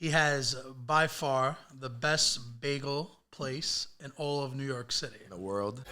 He has by far the best bagel place in all of New York City. In the world.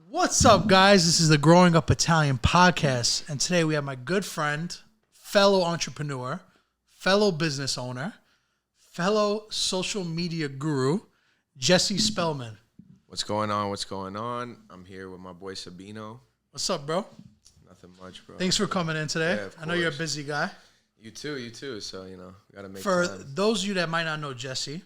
What's up, guys? This is the Growing Up Italian podcast, and today we have my good friend, fellow entrepreneur, fellow business owner, fellow social media guru, Jesse Spellman. What's going on? What's going on? I'm here with my boy Sabino. What's up, bro? Nothing much, bro. Thanks for coming in today. Yeah, of I know you're a course. busy guy. You too. So, we got to make For time. those of you that might not know Jesse,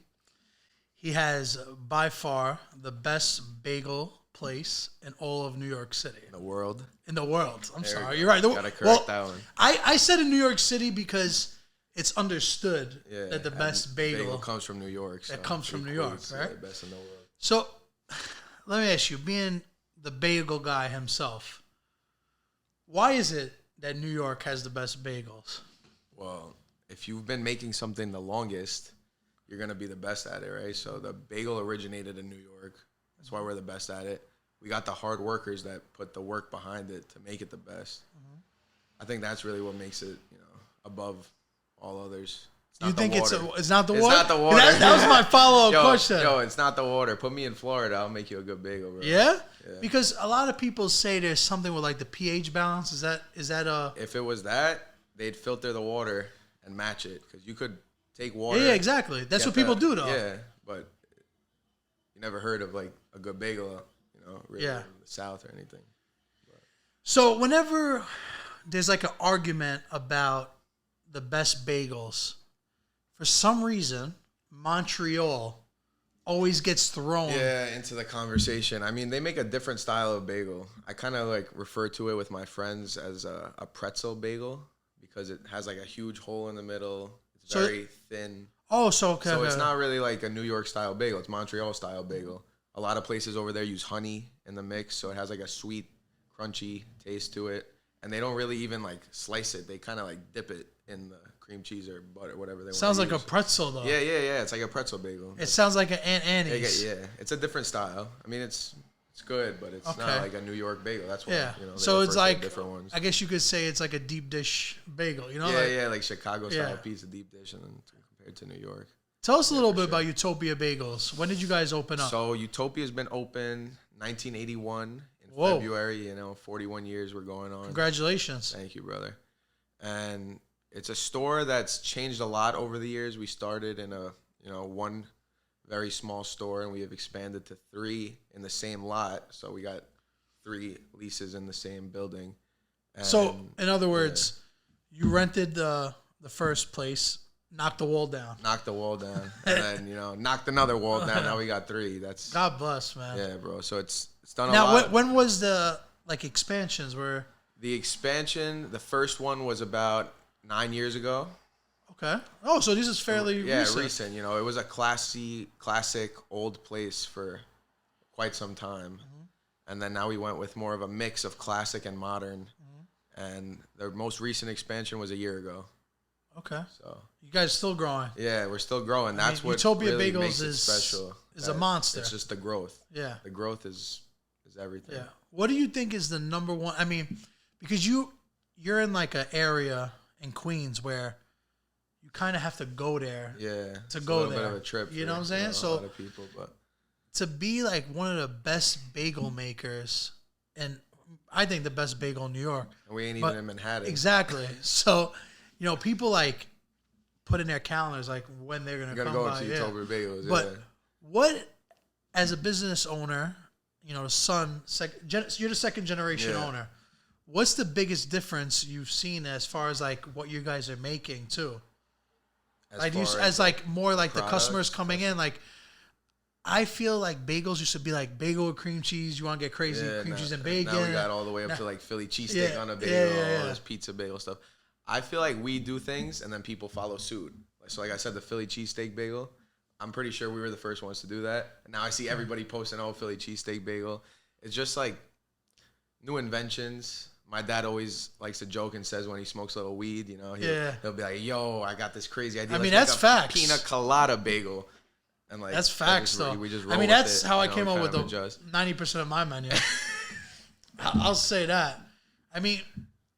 he has by far the best bagel place in all of New York City. In the world. In the world. I'm There sorry. you You're right. Gotta correct that one. I said in New York City because it's understood that the best bagel comes from New York. So that comes from New York, right? The best in the world. So let me ask you, being the bagel guy himself, why is it that New York has the best bagels? Well, if you've been making something the longest, you're going to be the best at it, right? So the bagel originated in New York. That's why we're the best at it. We got the hard workers that put the work behind it to make it the best. Mm-hmm. I think that's really what makes it, above all others. You think it's not the water? It's not the water. That was my follow-up question. Yo, it's not the water. Put me in Florida, I'll make you a good bagel, bro. Yeah? Because a lot of people say there's something with like the pH balance. Is that a... If it was that, they'd filter the water and match it. Because you could take water. Yeah, exactly. That's what people do, though. Yeah, but you never heard of like a good bagel, really in the South or anything. But. So whenever there's like an argument about the best bagels, for some reason, Montreal always gets thrown. Yeah, into the conversation. I mean, they make a different style of bagel. I kind of like refer to it with my friends as a pretzel bagel because it has like a huge hole in the middle. It's very thin. Oh, so okay. So it's not really like a New York style bagel. It's Montreal style bagel. A lot of places over there use honey in the mix, so it has like a sweet, crunchy taste to it. And they don't really even like slice it. They kind of like dip it in the cream cheese or butter, whatever they want. Sounds like a pretzel though. Yeah. It's like a pretzel bagel. It sounds like an Aunt Annie's. Yeah, it's a different style. I mean, it's good, but it's not like a New York bagel. That's why. So it's like different ones. I guess you could say it's like a deep dish bagel. Like Chicago style pizza deep dish, and then compared to New York. Tell us a little bit about Utopia Bagels. When did you guys open up? So Utopia's been open 1981 in February. 41 years we're going on. Congratulations. Thank you, brother. And it's a store that's changed a lot over the years. We started in a one very small store, and we have expanded to 3 in the same lot. So we got 3 leases in the same building. And so in other words, you rented the first place. Knocked the wall down. Knocked the wall down. And then, knocked another wall down. Now we got 3. That's God bless, man. Yeah, bro. So it's done a lot. Now, when was the expansions were? The expansion, the first one was about 9 years ago. Okay. Oh, so this is fairly recent. Yeah, recent. It was a classic old place for quite some time. Mm-hmm. And then now we went with more of a mix of classic and modern. Mm-hmm. And the most recent expansion was a year ago. Okay. So you guys still growing? Yeah, we're still growing. That's what Utopia really Bagels makes it special. Is a monster. It's just the growth. Yeah. The growth is everything. Yeah. What do you think is the number one? I mean, because you're in like an area in Queens where you kind of have to go there. Yeah. To go there. A bit of a trip. You know what I'm saying? A lot of people, but to be like one of the best bagel makers, and I think the best bagel in New York. And we ain't even in Manhattan. Exactly. So. People like put in their calendars like when they're gonna come go by. to Utopia Bagels. But what, as a business owner, the son, you're the second generation owner. What's the biggest difference you've seen as far as like what you guys are making too? As more like the customers coming in, like I feel like bagels used to be like bagel with cream cheese. You want to get crazy, cream cheese and bacon. Now we got all the way up to like Philly cheesesteak on a bagel, all this pizza bagel stuff. I feel like we do things and then people follow suit. So like I said, the Philly cheesesteak bagel, I'm pretty sure we were the first ones to do that. And now I see everybody posting, oh, Philly cheesesteak bagel. It's just like new inventions. My dad always likes to joke and says when he smokes a little weed, you know, he'll be like, yo, I got this crazy idea. I mean, that's facts. Pina colada bagel. And like, that's facts, though. We just I mean, that's how I came up with the 90% of my menu. I'll say that. I mean,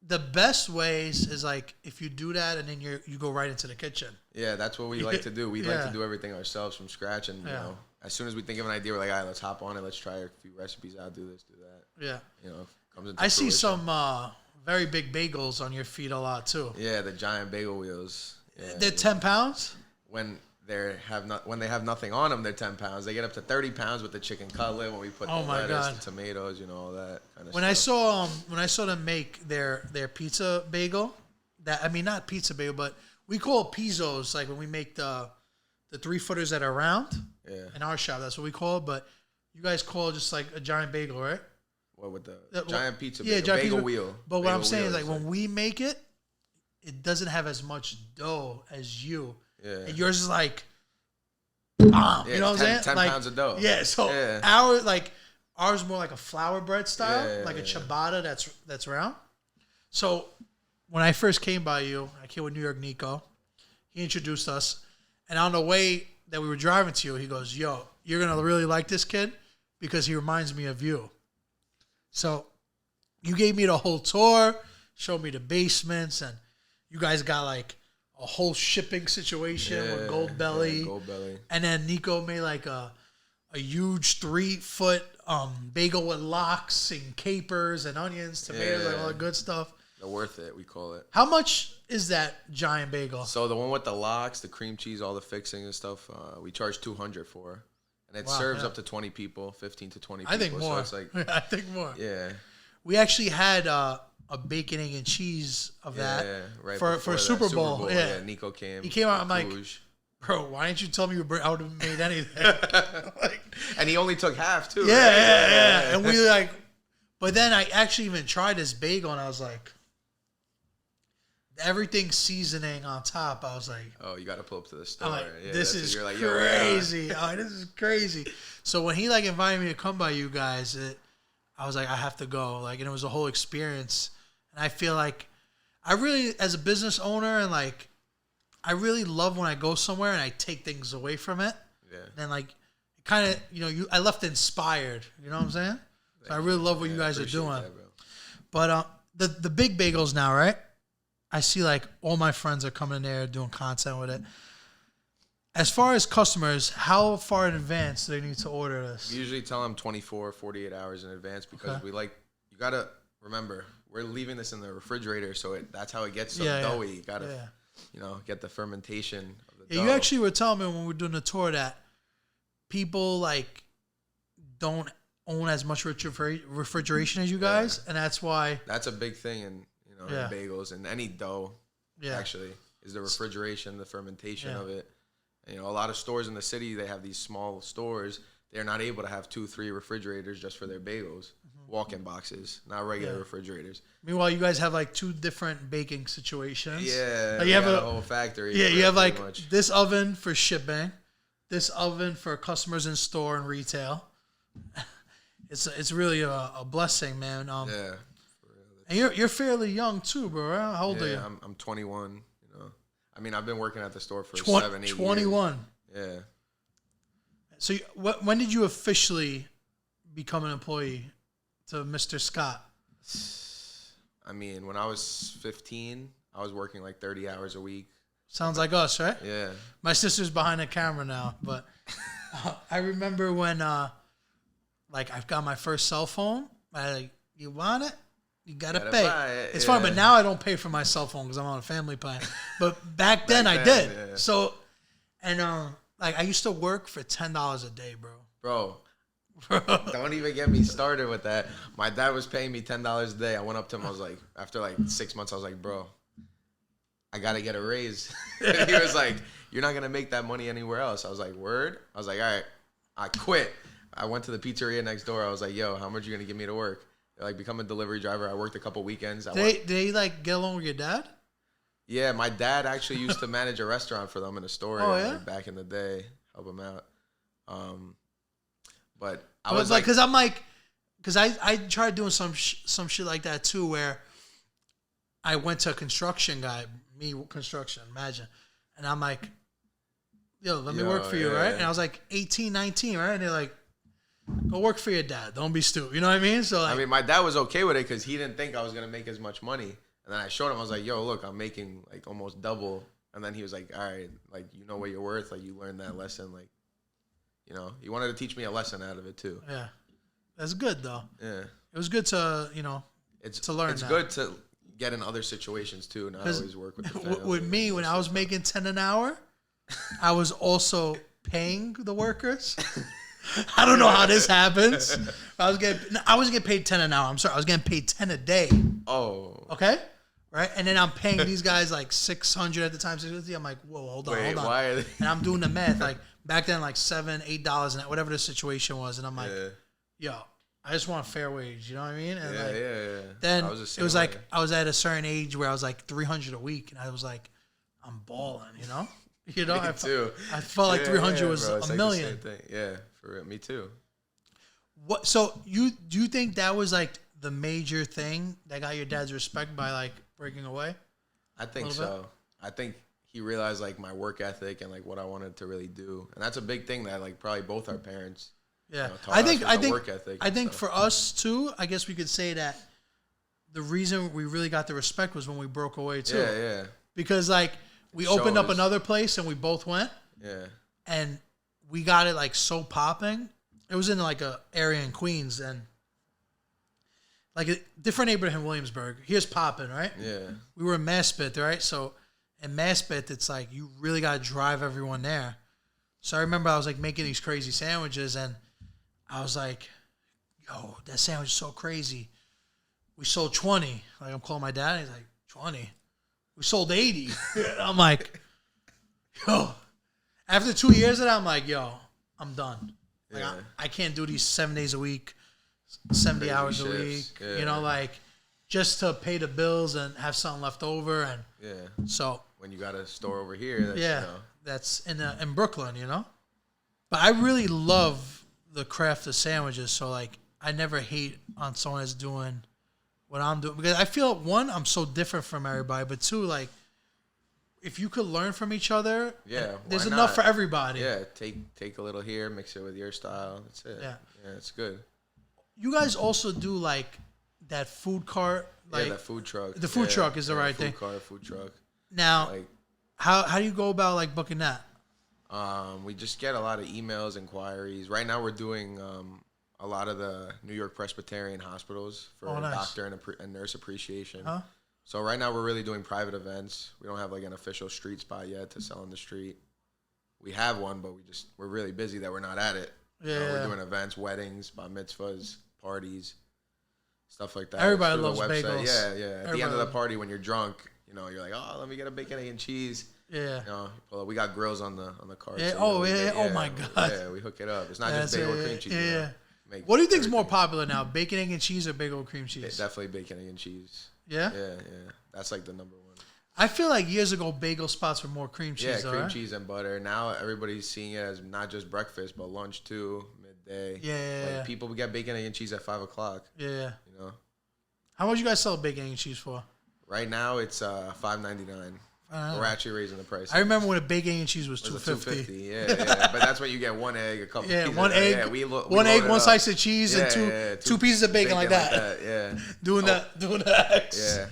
the best ways is like if you do that and then you go right into the kitchen. Yeah, that's what we like to do. We like to do everything ourselves from scratch. And, you know, as soon as we think of an idea, we're like, all right, let's hop on it. Let's try a few recipes out, do this, do that. Yeah. You know, comes into I see some very big bagels on your feet a lot, too. Yeah, the giant bagel wheels. Yeah, they're 10 pounds? When they have nothing on them, they're 10 pounds. They get up to 30 pounds with the chicken cutlet when we put the lettuce, the tomatoes, you know, all that kind of stuff. When I saw them make their pizza bagel, not pizza bagel, but we call it pizzos, like when we make the 3-footers that are round. Yeah. In our shop, that's what we call it. But you guys call it just like a giant bagel, right? What with the giant pizza bagel? Yeah, giant bagel pizza wheel. But what I'm saying is like when we make it, it doesn't have as much dough as you. Yeah. And yours is like, bomb. You know what I'm saying? 10 pounds of dough. Yeah. So ours more like a flour bread style, like a ciabatta that's round. So when I first came by you, I came with New York Nico. He introduced us, and on the way that we were driving to you, he goes, "Yo, you're gonna really like this kid because he reminds me of you." So you gave me the whole tour, showed me the basements, and you guys got like a whole shipping situation with Gold Belly. Gold Belly. And then Nico made like a huge 3-foot bagel with lox and capers and onions, tomatoes, like all that good stuff. The worth it, we call it. How much is that giant bagel? So the one with the lox, the cream cheese, all the fixing and stuff, we charge $200 for. And it serves up to 20 people, 15 to 20 people. I think more. So it's like, I think more. Yeah. We actually had a bacon, egg, and cheese of that for Super Bowl. Yeah, Nico came. He came out. I'm like, bro, why didn't you tell me I would have made anything? And he only took half too. Yeah. And we like, but then I actually even tried this bagel, and I was like, everything seasoning on top. I was like, oh, you got to pull up to the store. Like, this is crazy. Oh, this is crazy. So when he like invited me to come by you guys, I was like, I have to go. Like, and it was a whole experience. And I feel like I really, as a business owner, and like, I really love when I go somewhere and I take things away from it. Yeah. And like, kind of, you know, I left inspired. You know what I'm saying? So I really love what you guys are doing. That, but the big bagels now, right? I see like all my friends are coming in there doing content with it. As far as customers, how far in advance do they need to order this? We usually tell them 24, 48 hours in advance because you got to remember, we're leaving this in the refrigerator, so that's how it gets so doughy. You got to, get the fermentation of the dough. You actually were telling me when we were doing the tour that people like don't own as much refrigeration as you guys, and that's why. That's a big thing in bagels and any dough. Actually, is the refrigeration, the fermentation of it. And, a lot of stores in the city, they have these small stores. They're not able to have 2-3 refrigerators just for their bagels. Walk-in boxes, not regular refrigerators. Meanwhile, you guys have like 2 different baking situations. Yeah, like you have a whole factory. Yeah, you have like this oven for shipping, this oven for customers in store and retail. It's really a blessing, man. Yeah. And you're fairly young too, bro. Right? How old are you? I'm 21. I mean, I've been working at the store for 7-8 years. 21. Yeah. So when did you officially become an employee to Mr. Scott? I mean, when I was 15, I was working like 30 hours a week. Sounds like us, right? Yeah. My sister's behind the camera now, but I remember when like I got my first cell phone. I like, you want it? You gotta pay. It's fun, but now I don't pay for my cell phone because I'm on a family plan. But back then I did. Yeah. So, and like I used to work for $10 a day, bro. Bro, don't even get me started with that. My dad was paying me $10 a day. I went up to him. I was like, after like 6 months, I was like, bro, I gotta get a raise. He was like, you're not gonna make that money anywhere else. I was like, word. I was like, all right, I quit. I went to the pizzeria next door. I was like, yo, how much are you gonna give me to work? Like become a delivery driver. I worked a couple weekends. Did they like get along with your dad? Yeah, my dad actually used to manage a restaurant for them in Astoria like, back in the day, help him out. But I was like, because I tried doing some shit like that too, where I went to a construction guy, construction, imagine, and I'm like, yo, let me work for you, right? And I was like 18, 19, right? And they're like, go work for your dad. Don't be stupid. You know what I mean? So like, I mean, my dad was okay with it because he didn't think I was gonna make as much money. And then I showed him. I was like, yo, look, I'm making like almost double. And then he was like, all right, like you know what you're worth. Like you learned that lesson. Like, you know, he wanted to teach me a lesson out of it too. Yeah, that's good though. Yeah, it was good to to learn. It's good to get in other situations too. Not always work with the family. With me, when I was making $10 an hour, I was also paying the workers. I don't know how this happens. I wasn't getting paid $10 an hour. I'm sorry, I was getting paid $10 a day. Oh, okay, right. And then I'm paying these guys like $600 at the time. $650. I'm like, whoa, hold on. Why are they? And I'm doing the math. Like back then, like $7, $8 and whatever the situation was. And I'm like, yo, I just want a fair wage. You know what I mean? And then it was like I was at a certain age where I was like $300 a week, and I was like, I'm balling. You know, I felt like 300 was a million. The same thing. Yeah, for real. Me too. What? So do you think that was like the major thing that got your dad's respect by like breaking away? I think so. I think he realized like my work ethic and like what I wanted to really do, and that's a big thing that like probably both our parents. Yeah, taught us work ethic. I think for us too, I guess we could say that the reason we really got the respect was when we broke away too. Yeah. Because like. We opened up another place and we both went. Yeah. And we got it like so popping. It was in like a area in Queens and like a different neighborhood in Williamsburg. Here's popping, right? Yeah. We were in Maspeth, right? So in Maspeth, it's like you really got to drive everyone there. So I remember I was like making these crazy sandwiches and I was like, yo, that sandwich is so crazy. We sold 20. Like I'm calling my dad. He's like, 20? We sold 80. I'm like, yo. After 2 years of that, I'm like, yo, I'm done. Like, I can't do these 7 days a week, 70 crazy hours shifts. A week. Yeah. You know, like just to pay the bills and have something left over. And so when you got a store over here, that's in Brooklyn, you know. But I really love the craft of sandwiches. So like, I never hate on someone that's doing what I'm doing, because I feel, one, I'm so different from everybody, but two, like, if you could learn from each other, there's enough for everybody. Yeah, take a little here, mix it with your style. That's it. Yeah, it's good. You guys also do like that food cart, like that food truck. The food truck is the right thing. Food truck. Now, like, how do you go about like booking that? We just get a lot of emails, inquiries. Right now, we're doing a lot of the New York Presbyterian hospitals for doctor and nurse appreciation. Huh? So right now we're really doing private events. We don't have like an official street spot yet to sell in the street. We have one, but we're really busy that we're not at it. Yeah, we're doing events, weddings, bar mitzvahs, parties, stuff like that. Everybody loves bagels. Yeah. At the end of the party, when you're drunk, you're like, oh, let me get a bacon, egg, and cheese. Yeah. We got grills on the car. Yeah. Oh my God. Yeah, we hook it up. It's not just bagel with cream cheese. Yeah. What do you think is more popular now, bacon, egg, and cheese or bagel with cream cheese? Definitely bacon, egg, and cheese. Yeah? Yeah. That's like the number one. I feel like years ago, bagel spots were more cream cheese. Yeah, cream cheese and butter. Now everybody's seeing it as not just breakfast, but lunch too, midday. Yeah. People get bacon, egg, and cheese at 5 o'clock. Yeah. How much you guys sell bacon, egg, and cheese for? Right now, it's $5.99. We're actually raising the price. I remember when a bacon, egg, and cheese was $2.50. Yeah. But that's when you get one egg, a couple pieces. Yeah, one egg, one slice of cheese, and two pieces of bacon like that. Yeah. Doing the X. Yeah.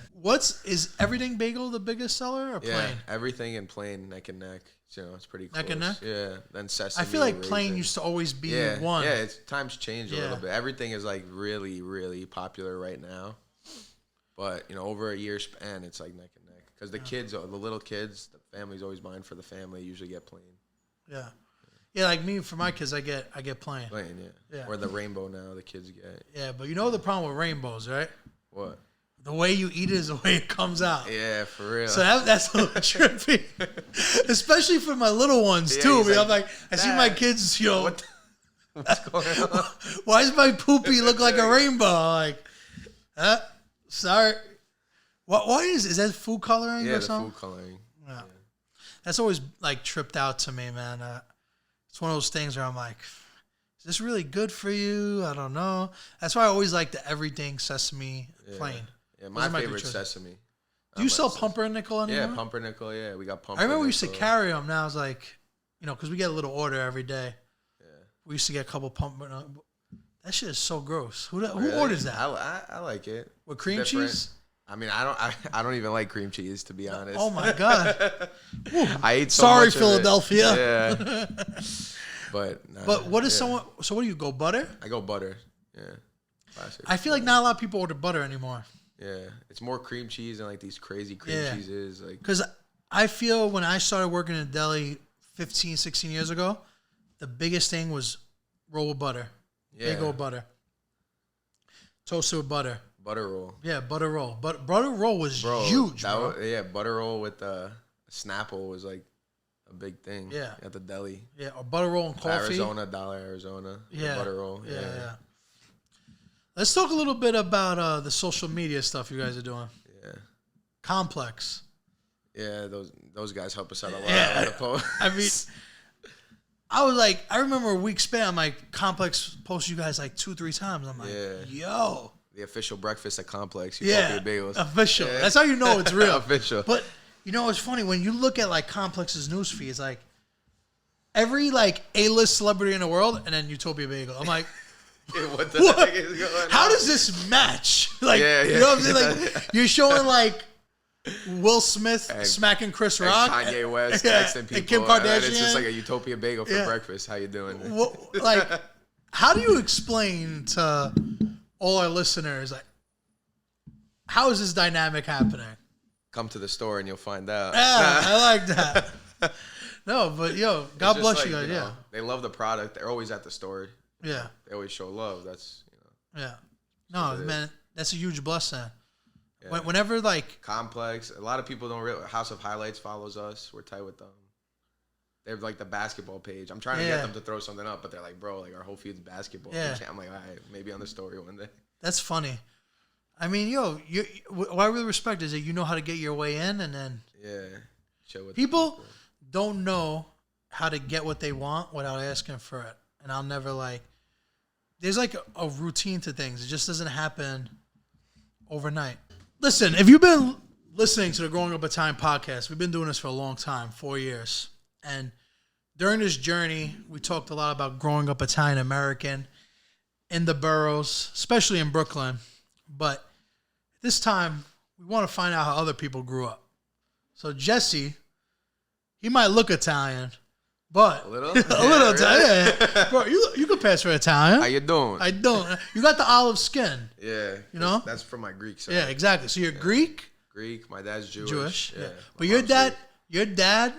Is everything bagel the biggest seller or plain? Yeah, everything in plain, neck and neck. It's pretty close. Neck and neck? Yeah. Then sesame. I feel like plain used to always be one. Yeah, times changed a little bit. Everything is like really, really popular right now. But, over a year span, it's like neck and neck. Because the kids, the little kids, the family's always buying for the family, usually get plain. Yeah, like me, for my kids, I get plain. Plain, yeah. Or the rainbow now, the kids get. Yeah, but you know the problem with rainbows, right? What? The way you eat it is the way it comes out. Yeah, for real. So that's a little trippy. Especially for my little ones, too. Like, I'm like, I see my kids, what's going on? Why does my poopy look like a rainbow? I'm like, sorry. Why is that food coloring Yeah, or the something? food coloring. Yeah. That's always like tripped out to me, man. It's one of those things where I'm like, is this really good for you? I don't know. That's why I always like the everything sesame plain. Yeah, my favorite sesame. Do you sell pumpernickel anymore? Yeah, pumpernickel. Yeah, we got pumpernickel. I remember we used to carry them. Now it's like, because we get a little order every day. Yeah. We used to get a couple pumpernickel. That shit is so gross. Who Really? orders that? I like it. With cream cheese? I mean, I don't even like cream cheese, to be honest. Oh my god! I ate so Sorry, much Philadelphia. Of it. Yeah. But what is someone? So what do you go butter? I go butter. Yeah. Classic. I feel like not a lot of people order butter anymore. Yeah, it's more cream cheese and like these crazy cream cheeses. Like, because I feel when I started working in a deli 15, 16 years ago, the biggest thing was roll with butter. Yeah. Bagel butter. Toasted with butter. Butter roll. Yeah, butter roll. But butter roll was huge, bro. Butter roll with Snapple was like a big thing. Yeah. At the deli. Yeah, or butter roll and coffee. Arizona. Yeah. Butter roll. Yeah. Let's talk a little bit about the social media stuff you guys are doing. Yeah. Complex. Yeah, those guys help us out a lot. Yeah. On the post. I mean, I remember a week span, I'm like, Complex posts you guys like 2-3 times. I'm like, yo. The official breakfast at Complex. Utopia Bagels. Official. Yeah. That's how you know it's real. Official. But, it's funny. When you look at like Complex's newsfeed, it's like every like A-list celebrity in the world and then Utopia Bagel. I'm like, what the heck is going on? How does this match? Like, you know what I'm saying? Like, you're showing like Will Smith smacking Chris Rock, Kanye West texting people, and Kim Kardashian. And it's just like a Utopia Bagel for breakfast. How you doing? Well, like, how do you explain to all our listeners, like, how is this dynamic happening? Come to the store and you'll find out. Yeah, I like that. No, but God bless you guys. Yeah, they love the product. They're always at the store. Yeah. They always show love. That's, Yeah. No, man, that's a huge blessing. Yeah. Whenever, like... Complex. A lot of people don't realize. House of Highlights follows us. We're tight with them. They're like the basketball page. I'm trying to get them to throw something up, but they're like, bro, like our whole feed's basketball. Yeah. I'm like, all right, maybe on the story one day. That's funny. I mean, what I really respect is that you know how to get your way in, and then... Yeah. Chill with people don't know how to get what they want without asking for it. And I'll never there's like a routine to things. It just doesn't happen overnight. Listen, if you've been listening to the Growing Up Italian podcast, we've been doing this for a long time, 4 years. And during this journey, we talked a lot about growing up Italian American in the boroughs, especially in Brooklyn. But this time, we want to find out how other people grew up. So Jesse, he might look Italian, but a little Italian. Yeah. Bro, you could pass for Italian. How you doing? I don't. You got the olive skin. Yeah. That's from my Greek side. Yeah, exactly. So you're Greek. Greek. My dad's Jewish. Yeah. But your dad,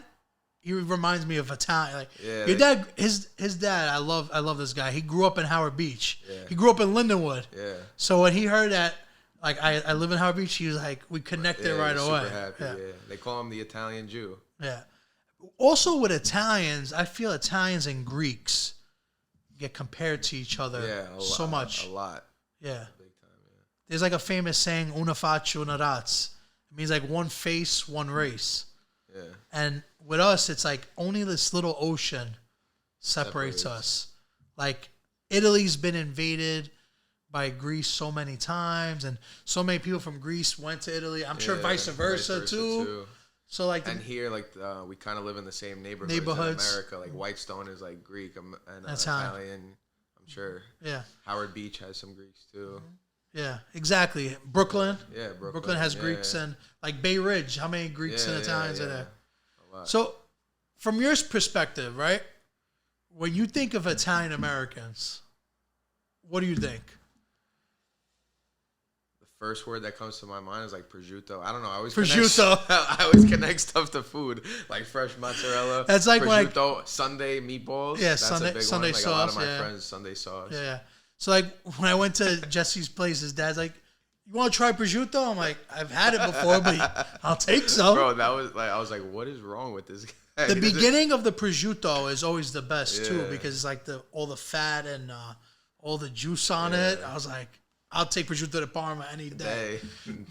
he reminds me of Italian. Like, your dad, his dad. I love this guy. He grew up in Howard Beach. Yeah. He grew up in Lindenwood. Yeah. So when he heard that, like I live in Howard Beach, he was like, we connected right away. Super happy. Yeah. They call him the Italian Jew. Yeah. Also with Italians, I feel Italians and Greeks get compared to each other so much. A lot. Yeah. Big time, yeah. There's like a famous saying, una faccia, una razza. It means like one face, one race. Yeah. And with us, it's like only this little ocean separates us. Like Italy's been invaded by Greece so many times, and so many people from Greece went to Italy. I'm sure vice versa too. So like, and here, like we kind of live in the same neighborhoods in America. Like Whitestone is like Greek and Italian. I'm sure. Yeah. Howard Beach has some Greeks too. Yeah, exactly. Brooklyn. Yeah, Brooklyn has Greeks and like Bay Ridge. How many Greeks and Italians are there? A lot. So, from your perspective, right? When you think of Italian Americans, what do you think? First word that comes to my mind is like prosciutto. I don't know. I always connect stuff to food, like fresh mozzarella. That's like prosciutto, Sunday meatballs. Yeah, that's Sunday a big Sunday one. Like sauce. A lot of my friends Sunday sauce. Yeah. So like when I went to Jesse's place, his dad's like, "You want to try prosciutto?" I'm like, "I've had it before, but I'll take some." Bro, that was like I was like, "What is wrong with this guy?" The beginning of the prosciutto is always the best too because it's like all the fat and all the juice on it. I was like, I'll take prosciutto de Parma any day.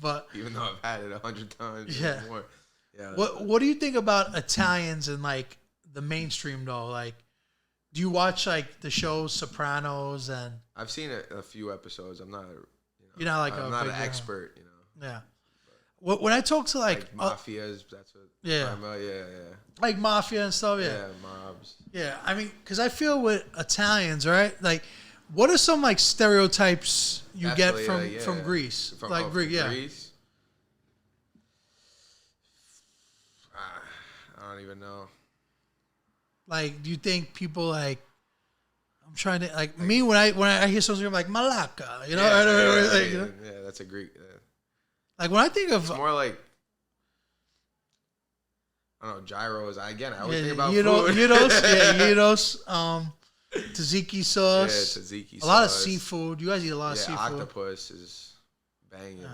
But even though I've had it 100 times yeah. or more. Yeah. What do you think about Italians and like the mainstream though? Like, do you watch like the shows Sopranos and? I've seen a few episodes. I'm not. You're not like I'm not an expert. You know. Yeah. When I talk to like mafias, that's what. Yeah. Yeah. Like mafia and stuff. Yeah. Yeah, mobs. Yeah, I mean, because I feel with Italians, right? Like, what are some like stereotypes you get from Greece? Like Greece, yeah. Greece? I don't even know. Like, do you think people like? I'm trying to like me when I hear something I'm like Malacca, you know? Yeah, that's a Greek. Like when I think of it's more like I don't know gyros. I always think about food. Gyros, tzatziki sauce. Yeah, tzatziki sauce. A lot of seafood. You guys eat a lot of seafood. Octopus is banging. Yeah.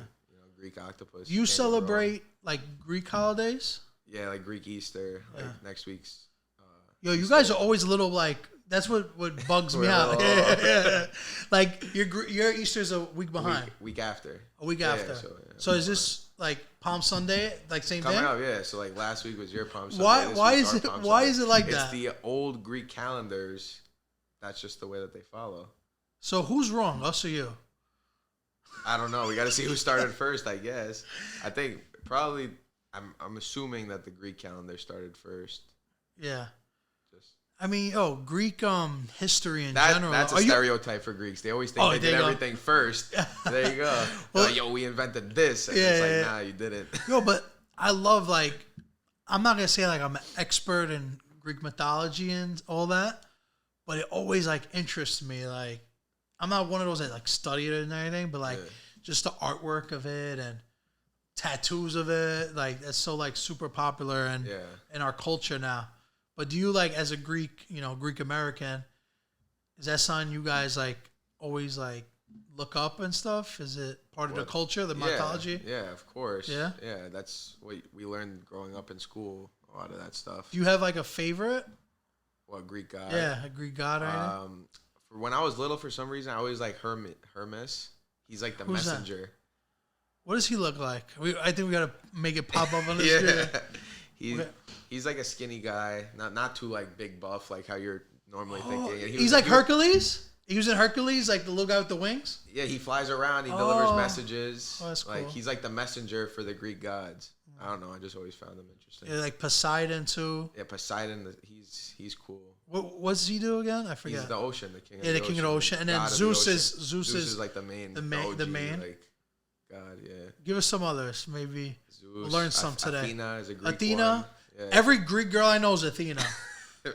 Greek octopus. Do you celebrate like Greek holidays? Yeah, like Greek Easter. Like next week's. Yo, you guys are always a little like. That's what bugs me out. Yeah. Like your Easter's a week behind. Week after. A week after. So is this like Palm Sunday, like same day? Coming up, yeah. So like last week was your Palm Sunday. Why is it like that? It's the old Greek calendars. That's just the way that they follow. So who's wrong, us or you? I don't know. We got to see who started first, I guess. I think probably. I'm assuming that the Greek calendar started first. Yeah. I mean, Greek history in general. That's a stereotype for Greeks. They always think they did everything first. There you go. Well, like, we invented this. And it's like, nah, you didn't. Yo, but I love, like, I'm not going to say, like, I'm an expert in Greek mythology and all that, but it always, like, interests me. Like, I'm not one of those that, like, study it and anything, but, like, just the artwork of it and tattoos of it. Like, that's so, like, super popular in our culture now. But do you, like, as a Greek, Greek American, is that something you guys, like, always, like, look up and stuff? Is it part of the culture, the mythology? Yeah, of course. Yeah? Yeah, that's what we learned growing up in school, a lot of that stuff. Do you have, like, a favorite? What, Greek god? Yeah, a Greek god or anything? For when I was little, for some reason, I always like Hermes. He's, like, the messenger. That? What does he look like? I think we got to make it pop up on the screen. He's like a skinny guy, not too like big buff like how you're normally thinking. He's like Hercules? He was in Hercules, like the little guy with the wings? Yeah, he flies around, he delivers messages. Oh, that's cool. Like he's like the messenger for the Greek gods. I don't know, I just always found him interesting. Yeah, like Poseidon too. Yeah, Poseidon, he's cool. What does he do again? I forget. He's the ocean, the king of the ocean. Yeah, the king of the ocean. And then Zeus is like the main. The main. Like, God, yeah. Give us some others, maybe. Zeus, we'll learn some today. Athena is a Greek one. Yeah. Every Greek girl I know is Athena.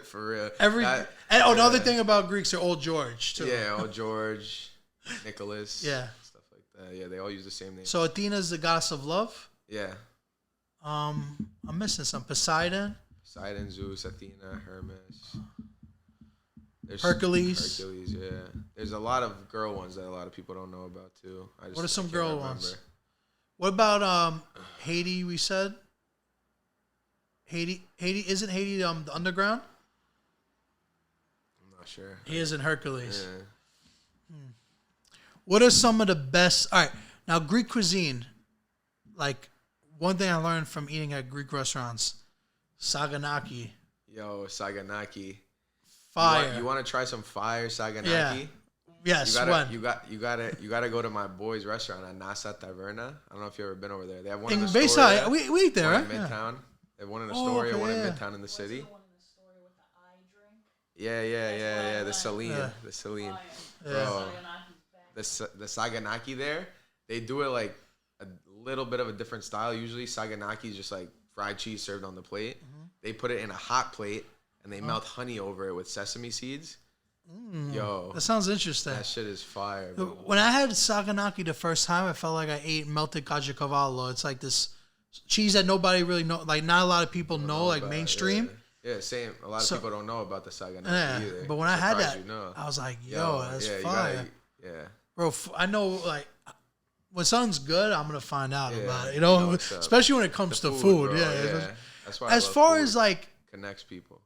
For real. Another thing about Greeks are Old George too. Yeah, Old George, Nicholas. Yeah. Stuff like that. Yeah, they all use the same name. So Athena's the goddess of love? Yeah. I'm missing some. Poseidon, Zeus, Athena, Hermes. There's Hercules, yeah. There's a lot of girl ones that a lot of people don't know about too. What are some girl ones? What about Haiti? We said Haiti isn't Haiti the underground? I'm not sure. He is in Hercules. Yeah. What are some of the best? All right, now Greek cuisine. Like one thing I learned from eating at Greek restaurants, saganaki. Yo, saganaki. Fire. You want to try some fire saganaki? Yeah. Yes. You gotta go to my boy's restaurant at Nasa Taverna. I don't know if you've ever been over there. They have one in Astoria. We eat there, right? In Midtown. They have one in Astoria, one in Midtown in the city. Yeah. The Celine. Yeah. The Celine. Yeah. Bro, the saganaki there, they do it like a little bit of a different style. Usually saganaki is just like fried cheese served on the plate. Mm-hmm. They put it in a hot plate and they melt honey over it with sesame seeds. Yo, that sounds interesting. That shit is fire, bro. When I had saganaki the first time, I felt like I ate melted caciocavallo. It's like this cheese that nobody really know, like not a lot of people know, like mainstream. Yeah, same. A lot of people don't know about the saganaki either. But when I had that, I was like, yo, that's fire. Bro, I know, like, when something's good, I'm going to find out about it, you know? Especially when it comes to food. Yeah. That's why as far as, like... Connects people.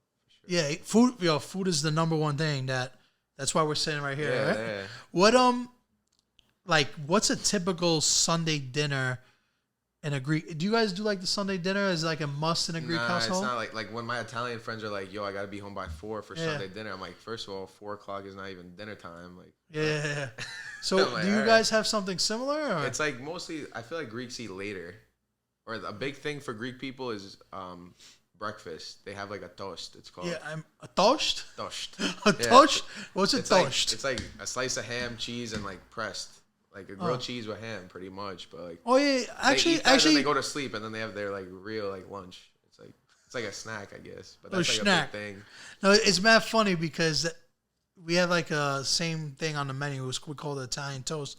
Sure. Yeah, food is the number one thing that's why we're sitting right here, right? Yeah. What, like, what's a typical Sunday dinner in a Greek? Do you guys do like the Sunday dinner as like a must in a Greek household? It's not like when my Italian friends are like, "Yo, I gotta be home by 4 for Sunday dinner." I'm like, first of all, 4 o'clock is not even dinner time. Like, yeah. So, like, do you guys have something similar? Or? It's like mostly, I feel like Greeks eat later, or a big thing for Greek people is breakfast. They have like a toast. It's called a toast. Toast. A toast. What's a toast? It's like a slice of ham, cheese, and like pressed. Like a grilled cheese with ham, pretty much. But like, actually, then they go to sleep, and then they have their like real like lunch. It's like a snack, I guess. But that's like a big thing. No, it's mad funny because we have like a same thing on the menu. We call it Italian toast.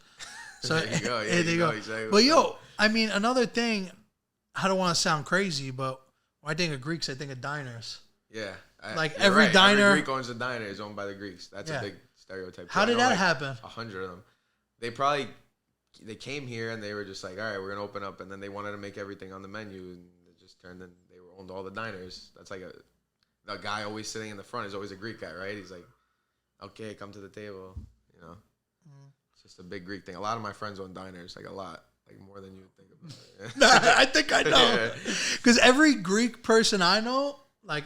So there you go. Yeah, there you go. Exactly. But I mean, another thing. I don't want to sound crazy, but when I think of Greeks, I think of diners. Yeah, like every diner. Every Greek owns a diner is owned by the Greeks. That's a big stereotype. How did that happen? 100 of them. They came here and they were just like, all right, we're gonna open up, and then they wanted to make everything on the menu, and it just turned in. They owned all the diners. That's like the guy always sitting in the front is always a Greek guy, right? He's like, okay, come to the table, you know. It's just a big Greek thing. A lot of my friends own diners, like a lot, like more than you would think about it. I think I know, because every Greek person I know, like,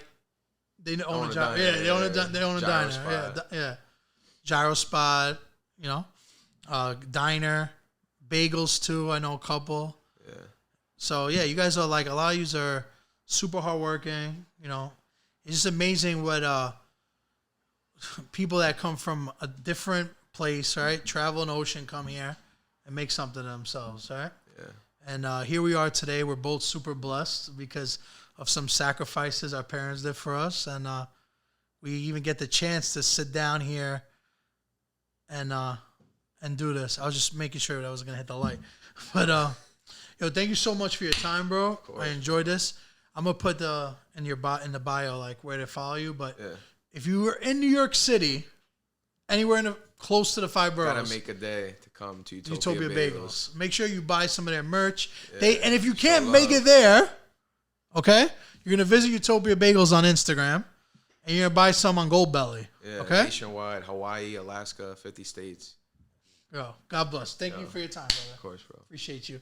they own a diner. Yeah, they own a diner. Spot. Yeah. Gyro spot, you know, diner, bagels too. I know a couple. Yeah. So yeah, you guys are like, a lot of you are super hardworking. You know, it's just amazing what people that come from a different place, right? Travel an ocean, come here and make something of themselves, right? Yeah. And here we are today. We're both super blessed because of some sacrifices our parents did for us, and we even get the chance to sit down here and do this. I was just making sure that I was gonna hit the light, but thank you so much for your time, bro. I enjoyed this. I'm gonna put in the bio like where to follow you, but if you were in New York City, anywhere close to the 5 boroughs, gotta make a day to come to Utopia Bagels. Make sure you buy some of their merch. Yeah. And if you can't make it there, okay, you're gonna visit Utopia Bagels on Instagram, and you're gonna buy some on Goldbelly. Yeah, okay, nationwide, Hawaii, Alaska, 50 states. God bless. Thank you for your time, brother. Of course, bro. Appreciate you.